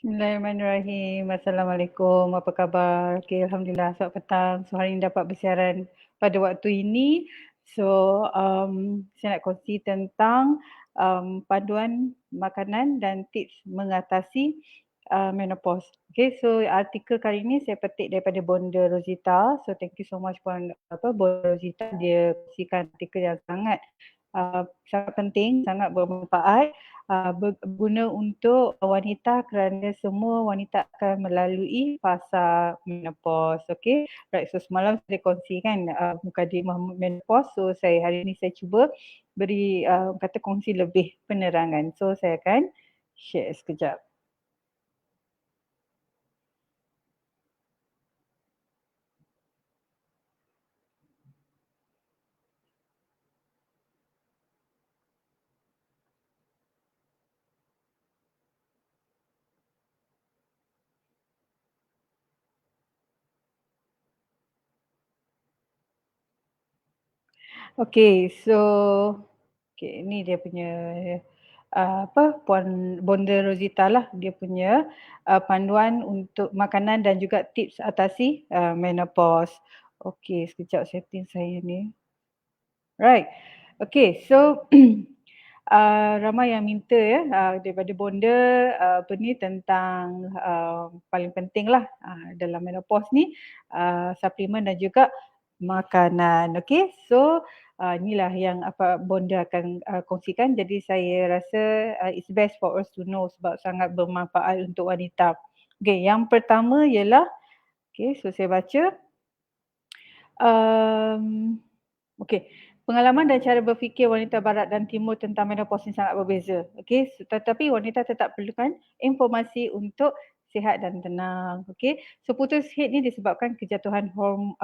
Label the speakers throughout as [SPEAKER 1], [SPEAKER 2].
[SPEAKER 1] Bismillahirrahmanirrahim. Assalamualaikum. Apa khabar? Okey, alhamdulillah. Selamat petang. So hari ini dapat bersiaran pada waktu ini. So saya nak kongsi tentang panduan makanan dan tips mengatasi menopause. Okey, so artikel kali ini saya petik daripada Bonda Rosita. So thank you so much Bonda Rosita. Dia kongsikan artikel yang sangat penting, sangat bermanfaat, berguna untuk wanita kerana semua wanita akan melalui fasa menopause. Okey. Right, so semalam saya kongsikan mukadimah menopause. So hari ini saya cuba beri kongsi lebih penerangan. So saya akan share sekejap. Okey, so ni dia punya Puan Bonda Rosita lah, dia punya panduan untuk makanan dan juga tips atasi menopause. Okey, sekejap setting saya ni. Right. Okey, so ramai yang minta daripada Bonda apa ni tentang paling penting lah dalam menopause ni suplemen dan juga makanan. Okey, so inilah yang apa Bonda akan kongsikan. Jadi saya rasa it's best for us to know sebab sangat bermanfaat untuk wanita. Okey, yang pertama ialah so saya baca. Um, Okey, pengalaman dan cara berfikir wanita barat dan timur tentang menopause ni sangat berbeza. Okey, tetapi wanita tetap perlukan informasi untuk sihat dan tenang. Okey, so putus haid ni disebabkan kejatuhan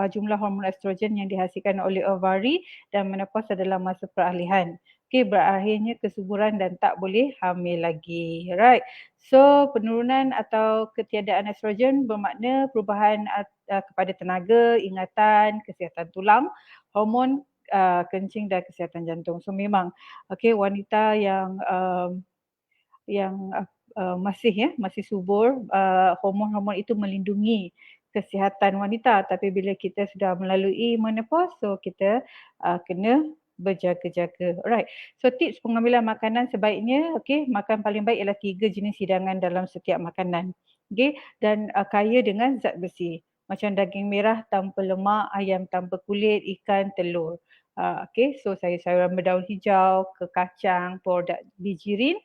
[SPEAKER 1] jumlah hormon estrogen yang dihasilkan oleh ovari dan menopause adalah masa peralihan. Okey, berakhirnya kesuburan dan tak boleh hamil lagi. Right. So penurunan atau ketiadaan estrogen bermakna perubahan kepada tenaga, ingatan, kesihatan tulang, hormon kencing dan kesihatan jantung. So memang wanita yang masih subur, hormon-hormon itu melindungi kesihatan wanita, tapi bila kita sudah melalui menopause, so kita kena berjaga-jaga. Alright. So tips pengambilan makanan sebaiknya makan paling baik ialah 3 jenis hidangan dalam setiap makanan. Dan kaya dengan zat besi. Macam daging merah tanpa lemak, ayam tanpa kulit, ikan, telur. So sayur-sayuran berdaun hijau, kacang, produk bijirin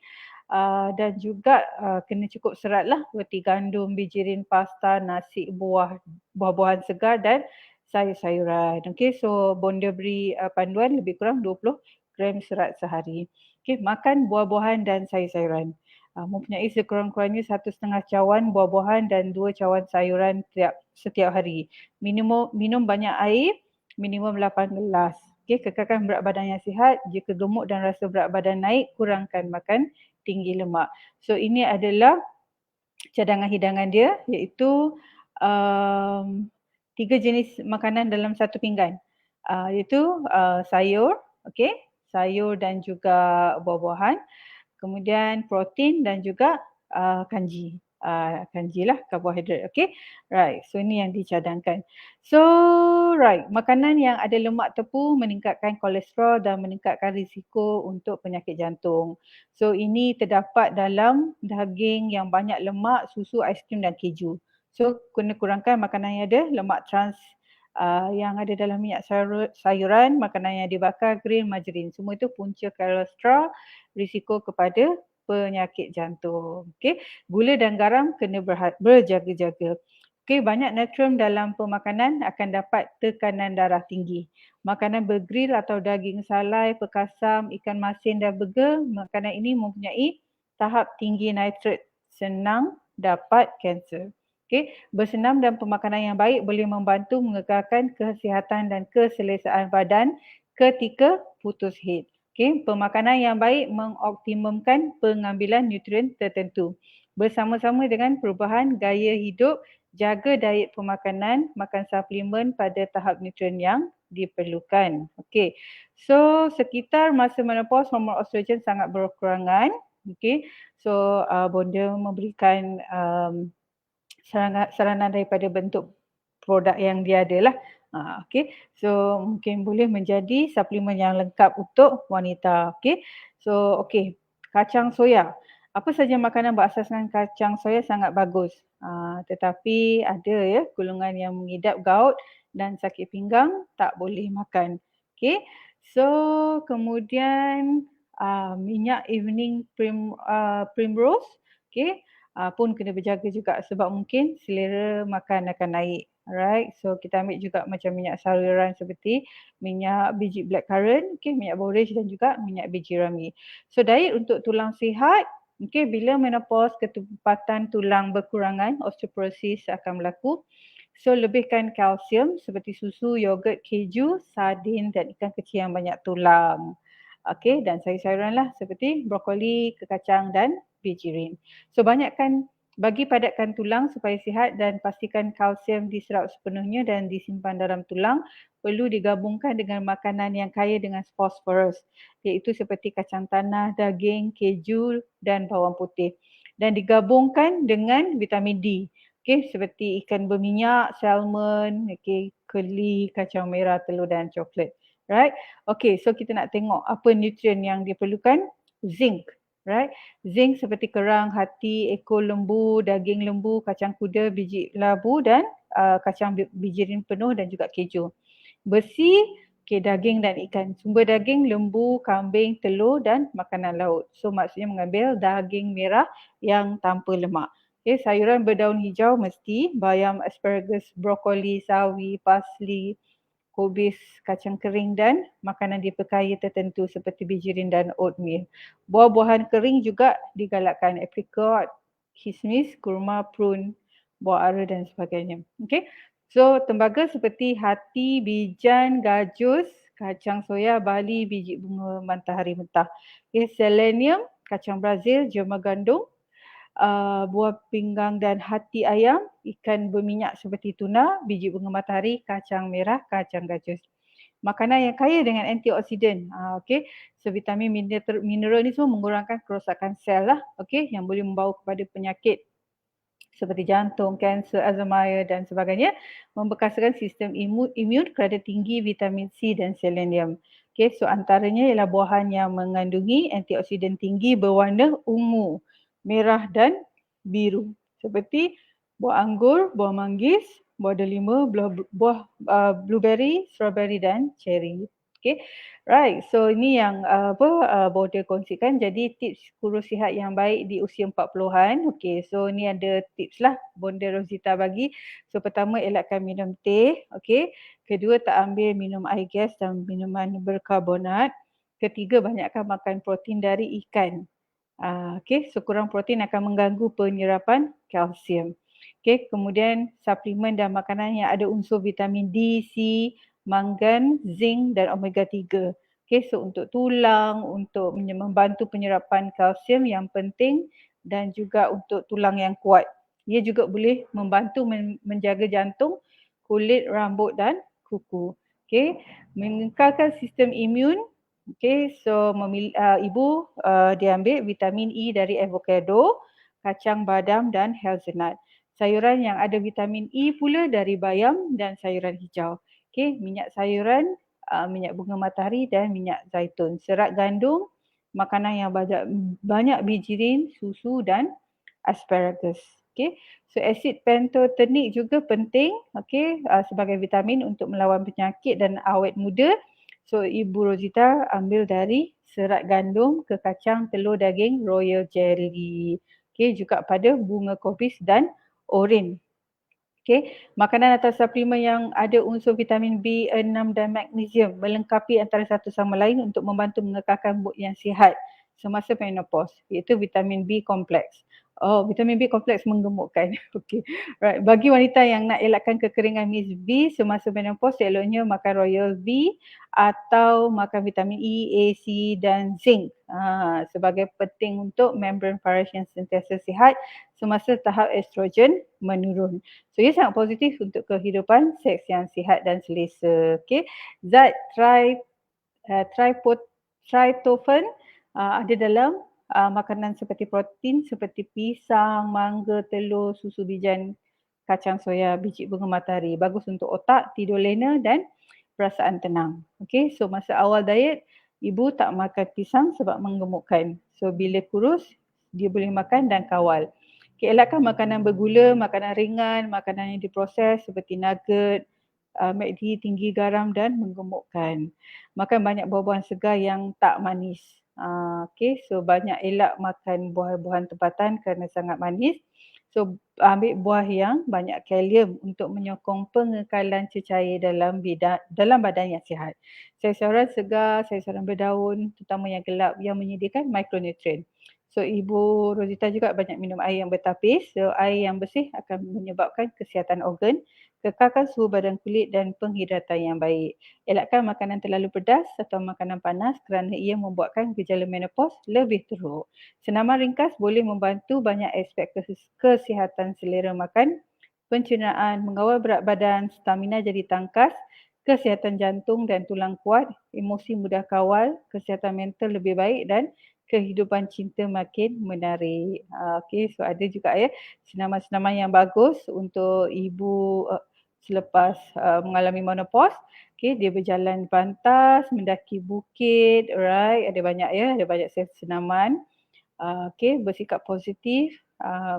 [SPEAKER 1] dan juga kena cukup serat lah seperti gandum, bijirin, pasta, nasi, buah-buahan segar dan sayur-sayuran. So Bonda beri panduan lebih kurang 20 gram serat sehari. Makan buah-buahan dan sayur-sayuran. Mempunyai sekurang-kurangnya 1,5 cawan buah-buahan dan 2 cawan sayuran setiap hari. Minum banyak air, minimum 8 gelas. Kekalkan berat badan yang sihat. Jika gemuk dan rasa berat badan naik, kurangkan makan tinggi lemak. So ini adalah cadangan hidangan dia iaitu 3 jenis makanan dalam satu pinggan. Iaitu sayur, sayur dan juga buah-buahan. Kemudian protein dan juga kanji. Kanji lah, karbohidrat. Right. So ini yang dicadangkan. So right, makanan yang ada lemak tepu meningkatkan kolesterol dan meningkatkan risiko untuk penyakit jantung. So ini terdapat dalam daging yang banyak lemak, susu, aiskrim dan keju. So kena kurangkan makanan yang ada lemak trans yang ada dalam minyak sayuran, makanan yang dibakar, grill, margarin. Semua itu punca kolesterol, risiko kepada penyakit jantung. Gula dan garam kena berjaga-jaga. Banyak natrium dalam pemakanan akan dapat tekanan darah tinggi. Makanan bergrill atau daging salai, perkasam, ikan masin dan burger, makanan ini mempunyai tahap tinggi nitrat, senang dapat kanser. Bersenam dan pemakanan yang baik boleh membantu mengekalkan kesihatan dan keselesaan badan ketika putus haid. Pemakanan yang baik mengoptimumkan pengambilan nutrien tertentu. Bersama-sama dengan perubahan gaya hidup, jaga diet pemakanan, makan suplemen pada tahap nutrien yang diperlukan. So sekitar masa menopause hormon estrogen sangat berkurangan Okey. So bonda memberikan saranan daripada bentuk produk yang dia ada lah. Okey. So mungkin boleh menjadi suplemen yang lengkap untuk wanita. Okey. So okey, kacang soya. Apa saja makanan berasaskan kacang soya sangat bagus. Tetapi ada ya golongan yang mengidap gout dan sakit pinggang tak boleh makan. Okey. So kemudian minyak evening primrose. Okey. Pun kena berjaga juga sebab mungkin selera makan akan naik. Alright, so kita ambil juga macam minyak sayuran seperti minyak biji blackcurrant, okay, minyak borage dan juga minyak biji rami. So diet untuk tulang sihat, okay, bila menopause ketepatan tulang berkurangan, osteoporosis akan berlaku. So lebihkan kalsium seperti susu, yogurt, keju, sardin dan ikan kecil yang banyak tulang. Okay, dan sayur-sayuran lah seperti brokoli, kekacang dan biji rin. So banyakkan bagi padatkan tulang supaya sihat dan pastikan kalsium diserap sepenuhnya dan disimpan dalam tulang, perlu digabungkan dengan makanan yang kaya dengan fosforus, iaitu seperti kacang tanah, daging, keju dan bawang putih. Dan digabungkan dengan vitamin D. Okey, seperti ikan berminyak, salmon, okey, keli, kacang merah, telur dan coklat. Right? Okey, so kita nak tengok apa nutrien yang diperlukan. Zinc. Right? Zinc seperti kerang, hati, ekor lembu, daging lembu, kacang kuda, biji labu dan kacang biji rin penuh dan juga keju. Besi, daging dan ikan. Sumber daging, lembu, kambing, telur dan makanan laut. So maksudnya mengambil daging merah yang tanpa lemak. Sayuran berdaun hijau mesti, bayam, asparagus, brokoli, sawi, parsley, kubis, kacang kering dan makanan diperkaya tertentu seperti bijirin dan oatmeal. Buah-buahan kering juga digalakkan, apricot, kismis, kurma, prune, buah ara dan sebagainya. Okey. So tembaga seperti hati, bijan, gajus, kacang soya, bali, biji bunga matahari mentah. Okay. Selenium, kacang Brazil, jema gandum, buah pinggang dan hati ayam, ikan berminyak seperti tuna, biji bunga matahari, kacang merah, kacang gajus. Makanan yang kaya dengan antioksidan. Okey. So vitamin mineral ni semua mengurangkan kerosakan sel lah, okey, yang boleh membawa kepada penyakit seperti jantung, kanser, Alzheimer dan sebagainya, memberkasakan sistem imun kerana tinggi vitamin C dan selenium. Okay, so antaranya ialah buahan yang mengandungi antioksidan tinggi berwarna ungu, merah dan biru. Seperti buah anggur, buah manggis, buah delima, buah blueberry, strawberry dan cherry. Okay, right. So ini yang Border kongsikan. Jadi tips kurus sihat yang baik di usia 40-an. Okay, so ni ada tips lah Bonda Rosita bagi. So pertama, elakkan minum teh. Okay. Kedua, tak ambil minum air gas dan minuman berkarbonat. Ketiga, banyakkan makan protein dari ikan. Okay, so kurang protein akan mengganggu penyerapan kalsium. Okay, kemudian suplemen dan makanan yang ada unsur vitamin D, C, mangan, zinc dan omega 3. Okay, so untuk tulang, untuk membantu penyerapan kalsium yang penting dan juga untuk tulang yang kuat. Ia juga boleh membantu menjaga jantung, kulit, rambut dan kuku. Okay, mengekalkan sistem imun. Okay, so ibu dia ambil vitamin E dari avocado, kacang badam dan hazelnut. Sayuran yang ada vitamin E pula dari bayam dan sayuran hijau. Okay, minyak sayuran, minyak bunga matahari dan minyak zaitun. Serat gandum, makanan yang banyak biji rin, susu dan asparagus. Okay, so asid pantothenic juga penting, okay, sebagai vitamin untuk melawan penyakit dan awet muda. So Ibu Rosita ambil dari serat gandum, kekacang, telur, daging, royal jelly. Okay, juga pada bunga kobis dan oren. Okay, makanan atau suplemen yang ada unsur vitamin B6 dan magnesium melengkapi antara satu sama lain untuk membantu mengekalkan mood yang sihat semasa menopause, iaitu vitamin B kompleks. Oh, vitamin B kompleks menggemukkan. Okey. Right. Bagi wanita yang nak elakkan kekeringan Miss B semasa menopause, eloknya makan Royal B atau makan vitamin E, A, C dan zinc sebagai penting untuk membran paras yang sentiasa sihat semasa tahap estrogen menurun. So ia sangat positif untuk kehidupan seks yang sihat dan selesa. Okey. Zat tryptophan ada dalam makanan seperti protein seperti pisang, mangga, telur, susu bijan, kacang soya, biji bunga matahari. Bagus untuk otak, tidur lena dan perasaan tenang. Okey, so masa awal diet, ibu tak makan pisang sebab menggemukkan. So bila kurus, dia boleh makan dan kawal. Okey, elakkan makanan bergula, makanan ringan, makanan yang diproses seperti nugget, McD tinggi garam dan menggemukkan. Makan banyak buah-buahan segar yang tak manis. Okey, so banyak elak makan buah-buahan tempatan kerana sangat manis. So ambil buah yang banyak kalium untuk menyokong pengekalan cecair dalam badan yang sihat. Sayur-sayuran segar, sayur-sayuran berdaun, terutama yang gelap yang menyediakan mikronutrien. So Ibu Rozita juga banyak minum air yang bertapis. So air yang bersih akan menyebabkan kesihatan organ, kekalkan suhu badan kulit dan penghidratan yang baik. Elakkan makanan terlalu pedas atau makanan panas kerana ia membuatkan gejala menopause lebih teruk. Senaman ringkas boleh membantu banyak aspek kesihatan selera makan, pencernaan, mengawal berat badan, stamina jadi tangkas, kesihatan jantung dan tulang kuat, emosi mudah kawal, kesihatan mental lebih baik dan kehidupan cinta makin menarik. Okey, so ada juga senaman-senaman yang bagus untuk ibu selepas mengalami menopause. Okey, dia berjalan pantas, mendaki bukit, alright. Ada banyak senaman. Okey, bersikap positif,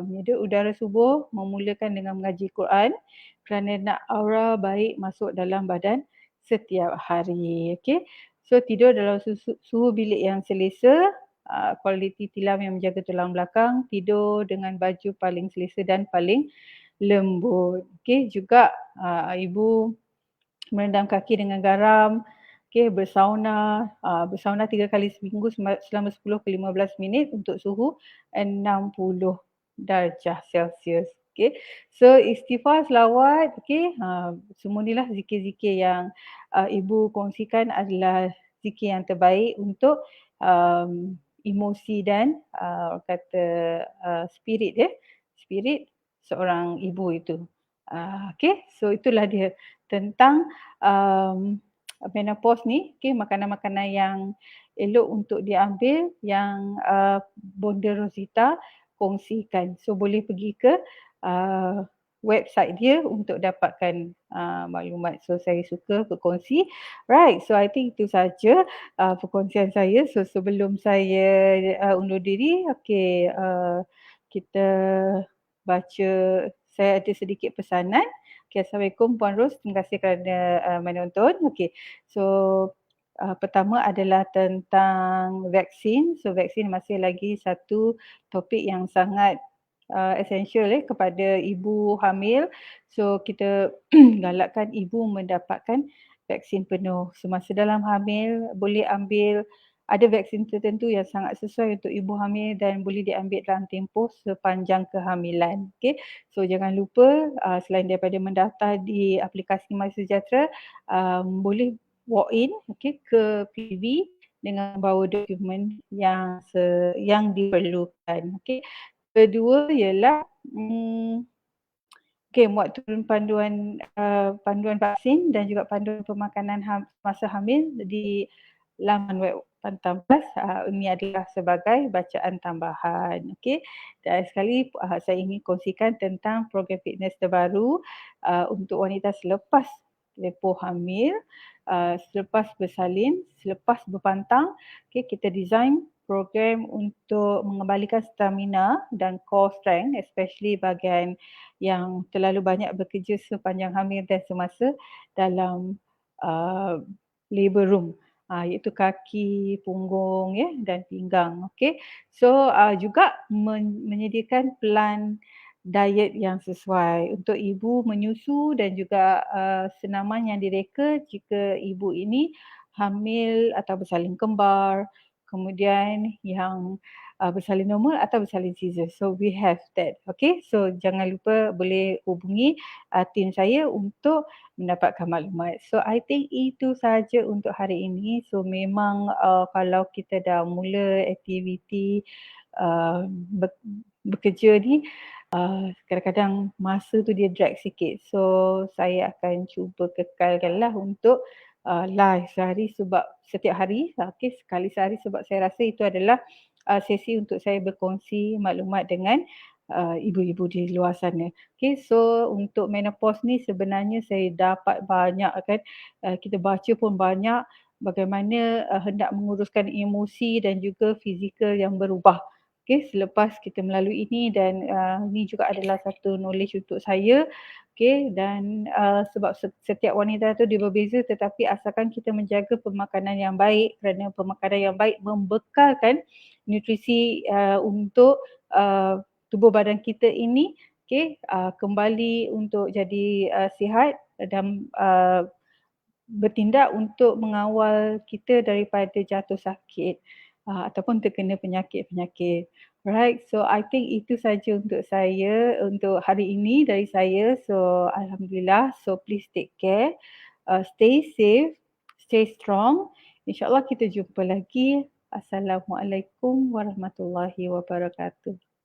[SPEAKER 1] menyedut udara subuh, memulakan dengan mengaji Quran kerana nak aura baik masuk dalam badan setiap hari. Okey. So tidur dalam suhu bilik yang selesa, kualiti tilam yang menjaga tulang belakang, tidur dengan baju paling selesa dan paling lembut. Okey, juga ibu merendam kaki dengan garam, bersauna 3 kali seminggu selama 10 ke 15 minit untuk suhu 60 darjah Celsius. Okey. So istighfar, selawat, semua inilah zikir-zikir yang ibu kongsikan adalah zikir yang terbaik untuk emosi dan spirit seorang ibu itu. So itulah dia tentang menopause ni. Makanan-makanan yang elok untuk diambil yang Bonda Rozita kongsikan. So boleh pergi ke website dia untuk dapatkan maklumat. So saya suka berkongsi. Right, so I think itu saja perkongsian saya. So sebelum saya undur diri, kita baca, saya ada sedikit pesanan. Assalamualaikum Puan Ros, terima kasih kerana menonton. So pertama adalah tentang vaksin. So vaksin masih lagi satu topik yang sangat essential kepada ibu hamil. So kita galakkan ibu mendapatkan vaksin penuh. Semasa dalam hamil boleh ambil, ada vaksin tertentu yang sangat sesuai untuk ibu hamil dan boleh diambil dalam tempoh sepanjang kehamilan. So jangan lupa selain daripada mendaftar di aplikasi MySejahtera, boleh walk in ke PV dengan bawa dokumen yang diperlukan. Kedua ialah muat turun panduan vaksin dan juga panduan pemakanan masa hamil di laman web Pantang Plus. Ini adalah sebagai bacaan tambahan. Dan sekali saya ingin kongsikan tentang program fitness terbaru untuk wanita selepas tempoh hamil, selepas bersalin, selepas berpantang. Kita design program untuk mengembalikan stamina dan core strength, especially bahagian yang terlalu banyak bekerja sepanjang hamil dan semasa dalam labour room, iaitu kaki, punggung dan pinggang. So juga menyediakan plan diet yang sesuai untuk ibu menyusu dan juga senaman yang direka jika ibu ini hamil atau bersalin kembar, kemudian yang bersalin normal atau bersalin caesar. So we have that. So jangan lupa boleh hubungi tim saya untuk mendapatkan maklumat. So I think itu saja untuk hari ini. So memang kalau kita dah mula aktiviti bekerja ni, kadang-kadang masa tu dia drag sikit. So saya akan cuba kekalkanlah untuk live sehari sebab setiap hari, okey, sekali sehari sebab saya rasa itu adalah sesi untuk saya berkongsi maklumat dengan ibu-ibu di luar sana. Okey, so untuk menopause ni sebenarnya saya dapat banyak kan, kita baca pun banyak bagaimana hendak menguruskan emosi dan juga fizikal yang berubah. Okey, selepas kita melalui ini dan ini juga adalah satu knowledge untuk saya. Okey, dan sebab setiap wanita tu dia berbeza tetapi asalkan kita menjaga pemakanan yang baik kerana pemakanan yang baik membekalkan nutrisi untuk tubuh badan kita ini okey, kembali untuk jadi sihat dan bertindak untuk mengawal kita daripada jatuh sakit ataupun terkena penyakit-penyakit. Alright, so I think itu saja untuk saya untuk hari ini dari saya. So alhamdulillah, so please take care, stay safe, stay strong. InsyaAllah kita jumpa lagi. Assalamualaikum warahmatullahi wabarakatuh.